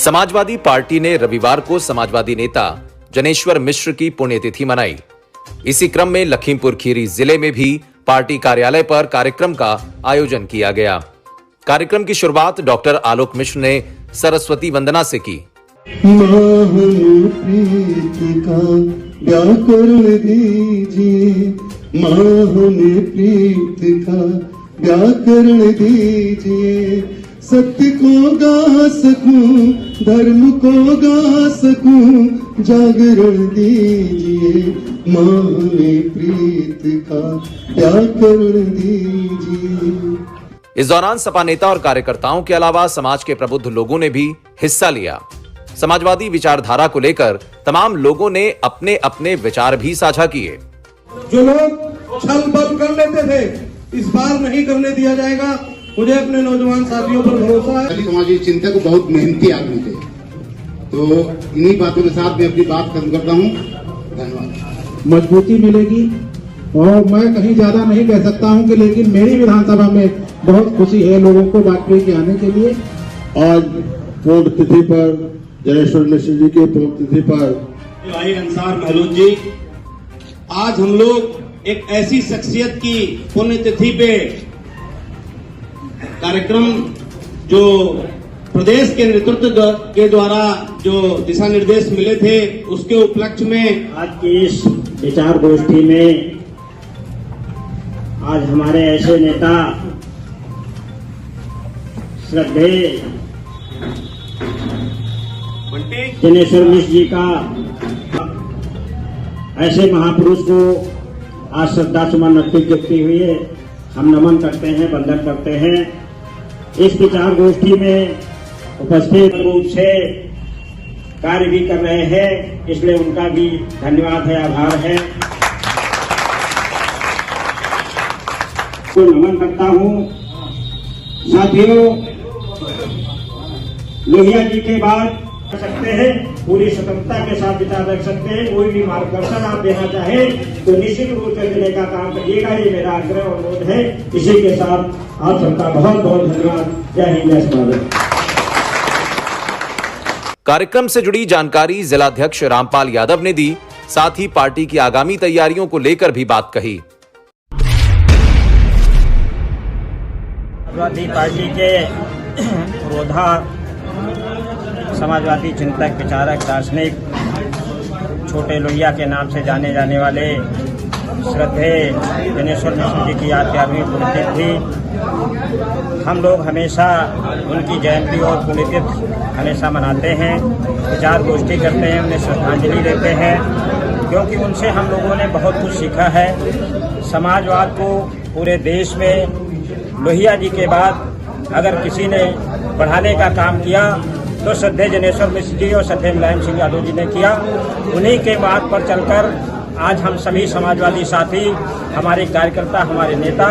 Samajwadi party ने रविवार को समाजवादी नेता जनेश्वर मिश्र की पुण्यतिथि मनाई। इसी क्रम में लखीमपुर खीरी जिले में भी पार्टी कार्यालय पर कार्यक्रम का आयोजन किया गया। कार्यक्रम की शुरुआत डॉक्टर आलोक मिश्र ने सरस्वती वंदना से की। प्रीत का व्याकरण दीजिए, प्रीत का व्याकरण दीजिए, सत्य को गा सकूं, धर्म को गा सकूं, जागरण दीजिए, प्रीत का व्याकरण दीजिए। इस दौरान सपा नेता और कार्यकर्ताओं के अलावा समाज के प्रबुद्ध लोगों ने भी हिस्सा लिया। समाजवादी विचारधारा को लेकर तमाम लोगों ने अपने अपने विचार भी साझा किए। जो लोग छल बल कर लेते थे, इस बार नहीं करने दिया जाएगा। मुझे अपने नौजवान साथियों पर भरोसा है। दलित समाजी चिंतक बहुत मेहनती आदमी थे, तो इन्हीं बातों के साथ मैं अपनी बात खत्म करता हूँ। धन्यवाद। मजबूती मिलेगी और मैं कहीं ज्यादा नहीं कह सकता हूँ कि लेकिन मेरी विधानसभा में बहुत खुशी है लोगों को वाजपेयी के आने के लिए। आज पुण्यतिथि पर जनेश्वर मिश्र जी के पुण्यतिथि पर भाई अंसार महलूद जी, आज हम लोग एक ऐसी शख्सियत की पुण्यतिथि पे कार्यक्रम जो प्रदेश के नेतृत्व के द्वारा जो दिशा निर्देश मिले थे उसके उपलक्ष्य में आज की इस विचार गोष्ठी में आज हमारे ऐसे नेता श्रद्धेय जनेश्वर मिश्र जी का, ऐसे महापुरुष को आज श्रद्धा सुमन अर्पित करते हुए हम नमन करते हैं, वंदन करते हैं। इस विचार गोष्ठी में उपस्थित रूप से कार्य भी कर रहे हैं, इसलिए उनका भी धन्यवाद है, आभार है। तो नमन करता हूँ। साथियों, लोहिया जी के बाद कर सकते हैं, पूरी स्वतंत्रता के साथ विचार रख सकते हैं। कोई भी मार्गदर्शन आप देना चाहे तो निश्चित रूप से देने का काम करिएगा, ये मेरा आग्रह और अनुरोध है। इसी के साथ आप सबका बहुत बहुत धन्यवाद। जय हिंद, जय भारत। कार्यक्रम से जुड़ी जानकारी जिलाध्यक्ष रामपाल यादव ने दी। साथ ही पार्टी की आगामी तैयारियों को लेकर भी बात कही। समाजवादी पार्टी के पुरोधा, समाजवादी चिंतक, विचारक, दार्शनिक, छोटे लोहिया के नाम से जाने जाने वाले श्रद्धेय जनेश्वर मिश्र जी की आज 11वीं पुण्यतिथि। हम लोग हमेशा उनकी जयंती और पुण्यतिथि हमेशा मनाते हैं, विचार गोष्ठी करते हैं, उन्हें श्रद्धांजलि देते हैं, क्योंकि उनसे हम लोगों ने बहुत कुछ सीखा है। समाजवाद को पूरे देश में लोहिया जी के बाद अगर किसी ने बढ़ाने का काम किया तो श्रद्धेय जनेश्वर मिश्र जी और श्रद्धेय मुलायम सिंह यादव जी ने किया। उन्हीं के मार्ग पर चलकर आज हम सभी समाजवादी साथी, हमारे कार्यकर्ता, हमारे नेता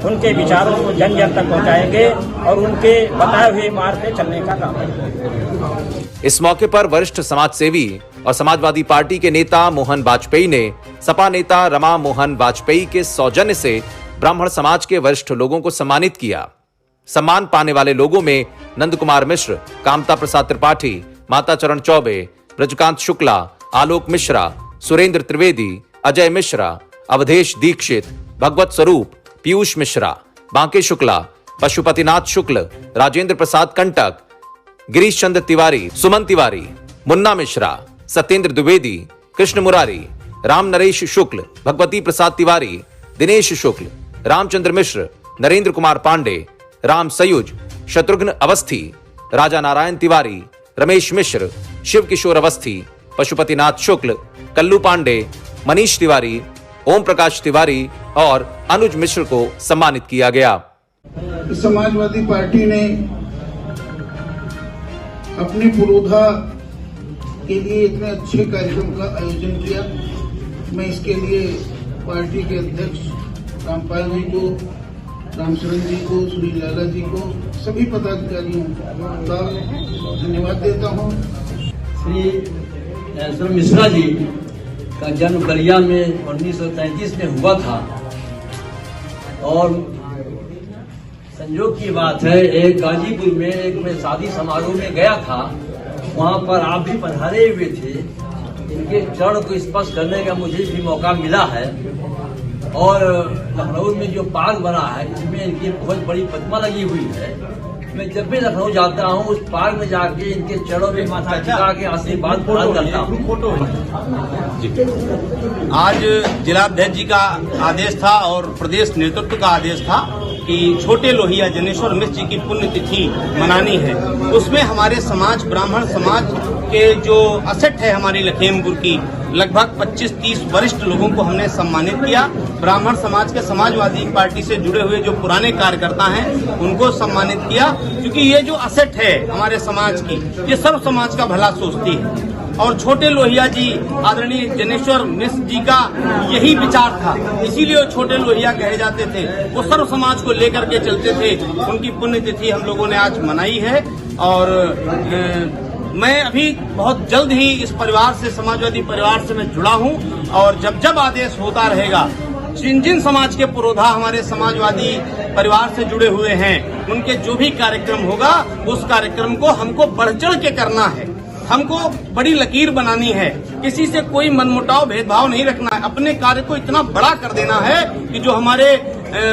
उनके विचारों को जन जन तक पहुंचाएंगे और उनके बताए हुए मार्ग पे चलने का काम करेंगे। इस मौके पर वरिष्ठ समाज सेवी और समाजवादी पार्टी के नेता मोहन वाजपेयी ने सपा नेता रमा मोहन वाजपेयी के सौजन्य से ब्राह्मण समाज के वरिष्ठ लोगों को सम्मानित किया। सम्मान पाने वाले लोगों में नंद कुमार मिश्र, कामता प्रसाद त्रिपाठी, माता चरण चौबे, ब्रजकांत शुक्ला, आलोक मिश्रा, सुरेंद्र त्रिवेदी, अजय मिश्रा, अवधेश दीक्षित, भगवत स्वरूप, पीयूष मिश्रा, बांके शुक्ला, पशुपतिनाथ शुक्ल, राजेंद्र प्रसाद कंटक, गिरीश चंद्र तिवारी, सुमन तिवारी, मुन्ना मिश्रा, सत्येंद्र द्विवेदी, कृष्ण मुरारी, राम नरेश शुक्ल, भगवती प्रसाद तिवारी, दिनेश शुक्ल, रामचंद्र मिश्र, नरेंद्र कुमार पांडे, राम सयुज, शत्रुघ्न अवस्थी, राजा नारायण तिवारी, रमेश मिश्र, शिव किशोर अवस्थी, पशुपतिनाथ शुक्ल, कल्लू पांडे, मनीष तिवारी, ओम प्रकाश तिवारी और अनुज मिश्र को सम्मानित किया गया। समाजवादी पार्टी ने अपने पुरोधा के लिए इतने अच्छे कार्यक्रम का आयोजन किया। मैं इसके लिए पार्टी के अध्यक्ष रामपाल जी को, रामचरण जी को, सुनील लाला जी को, सभी पदाधिकारियों का धन्यवाद देता हूँ। श्री जनेश्वर मिश्रा जी का जन्म गलिया में 1933 में हुआ था और संयोग की बात है, एक गाजीपुर में एक मैं शादी समारोह में गया था वहाँ पर आप भी पधारे हुए थे। इनके चरण को स्पर्श करने का मुझे भी मौका मिला है और लखनऊ में जो पार्क बना है इसमें इनकी बहुत बड़ी प्रतिमा लगी हुई है। मैं जब भी लखनऊ जाता हूँ उस पार्क में जाके इनके चरणों में माथा टिका के आशीर्वाद प्रदान करता हूँ। आज जिलाध्यक्ष जी का आदेश था और प्रदेश नेतृत्व का आदेश था कि छोटे लोहिया जनेश्वर मिश्र जी की पुण्यतिथि मनानी है। उसमें हमारे समाज, ब्राह्मण समाज के जो असेट है हमारी लखीमपुर की, लगभग 25-30 वरिष्ठ लोगों को हमने सम्मानित किया। ब्राह्मण समाज के समाजवादी पार्टी से जुड़े हुए जो पुराने कार्यकर्ता हैं उनको सम्मानित किया, क्योंकि ये जो असेट है हमारे समाज की, ये सर्व समाज का भला सोचती है। और छोटे लोहिया जी, आदरणीय जनेश्वर मिश्र जी का यही विचार था, इसीलिए वो छोटे लोहिया कहे जाते थे। वो सर्व समाज को लेकर के चलते थे। उनकी पुण्यतिथि हम लोगों ने आज मनाई है और मैं अभी बहुत जल्द ही इस परिवार से, समाजवादी परिवार से मैं जुड़ा हूं और जब जब आदेश होता रहेगा, जिन समाज के पुरोधा हमारे समाजवादी परिवार से जुड़े हुए हैं, उनके जो भी कार्यक्रम होगा उस कार्यक्रम को हमको बढ़ चढ़ के करना है। हमको बड़ी लकीर बनानी है, किसी से कोई मनमुटाव, भेदभाव नहीं रखना है। अपने कार्य को इतना बड़ा कर देना है कि जो हमारे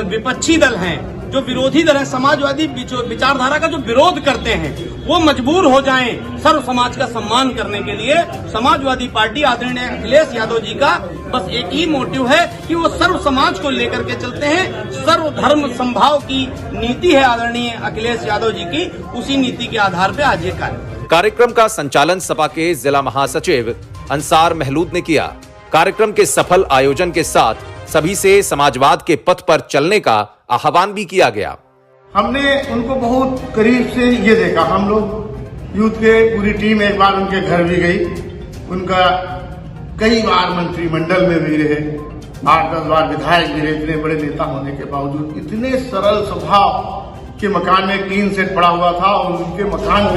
विपक्षी दल हैं, जो विरोधी दल हैं, समाजवादी विचारधारा का जो विरोध करते हैं, वो मजबूर हो जाएं सर्व समाज का सम्मान करने के लिए। समाजवादी पार्टी आदरणीय अखिलेश यादव जी का बस एक ही मोटिव है कि वो सर्व समाज को लेकर के चलते हैं। सर्व धर्म संभाव की नीति है आदरणीय अखिलेश यादव जी की, उसी नीति के आधार पर आज ये कार्यक्रम का संचालन सपा के जिला महासचिव अंसार महलूद ने किया। कार्यक्रम के सफल आयोजन के साथ सभी से समाजवाद के पथ पर चलने का आह्वान भी किया गया। हमने उनको बहुत करीब से ये देखा। हम लोग यूथ के पूरी टीम एक बार उनके घर भी गई, उनका कई बार मंत्रिमंडल में भी रहे, 8-10 बार विधायक भी रहे। इतने बड़े नेता होने के बावजूद इतने सरल स्वभाव के मकान में एक टीन सेट पड़ा हुआ था और उनके मकान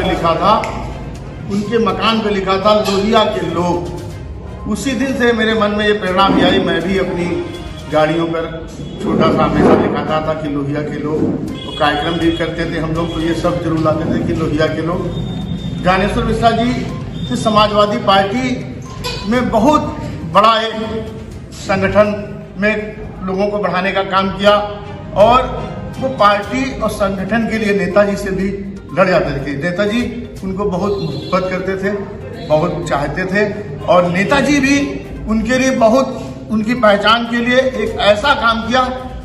पे लिखा था लोहिया के लोग। उसी दिन से मेरे मन में ये प्रेरणा भी आई, मैं भी अपनी गाड़ियों पर छोटा सा हमेशा लिखाता था कि लोहिया के लोग। तो कार्यक्रम भी करते थे हम लोग, तो ये सब जरूर लाते थे कि लोहिया के लोग। ज्ञानेश्वर मिश्रा जी से समाजवादी पार्टी में बहुत बड़ा एक संगठन में लोगों को बढ़ाने का काम किया और वो पार्टी और संगठन के लिए नेताजी से भी लड़ जाते थे। नेताजी उनको बहुत मोहब्बत करते थे, बहुत चाहते थे और नेताजी भी उनके लिए बहुत, उनकी पहचान के लिए एक ऐसा काम किया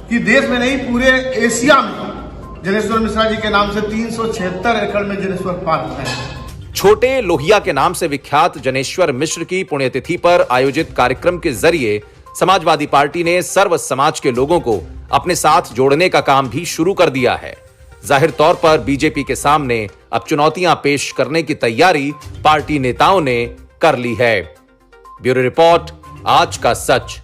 कि देश में नहीं पूरे एशिया में जनेश्वर मिश्रा जी के नाम से 376 एकड़ में जनेश्वर पार्क है। छोटे लोहिया के नाम से विख्यात जनेश्वर मिश्र की पुण्यतिथि पर आयोजित कार्यक्रम के जरिए समाजवादी पार्टी ने सर्व समाज के लोगों को अपने साथ जोड़ने का काम भी शुरू कर दिया है। जाहिर तौर पर बीजेपी के सामने अब चुनौतियां पेश करने की तैयारी पार्टी नेताओं ने कर ली है। ब्यूरो रिपोर्ट, आज का सच।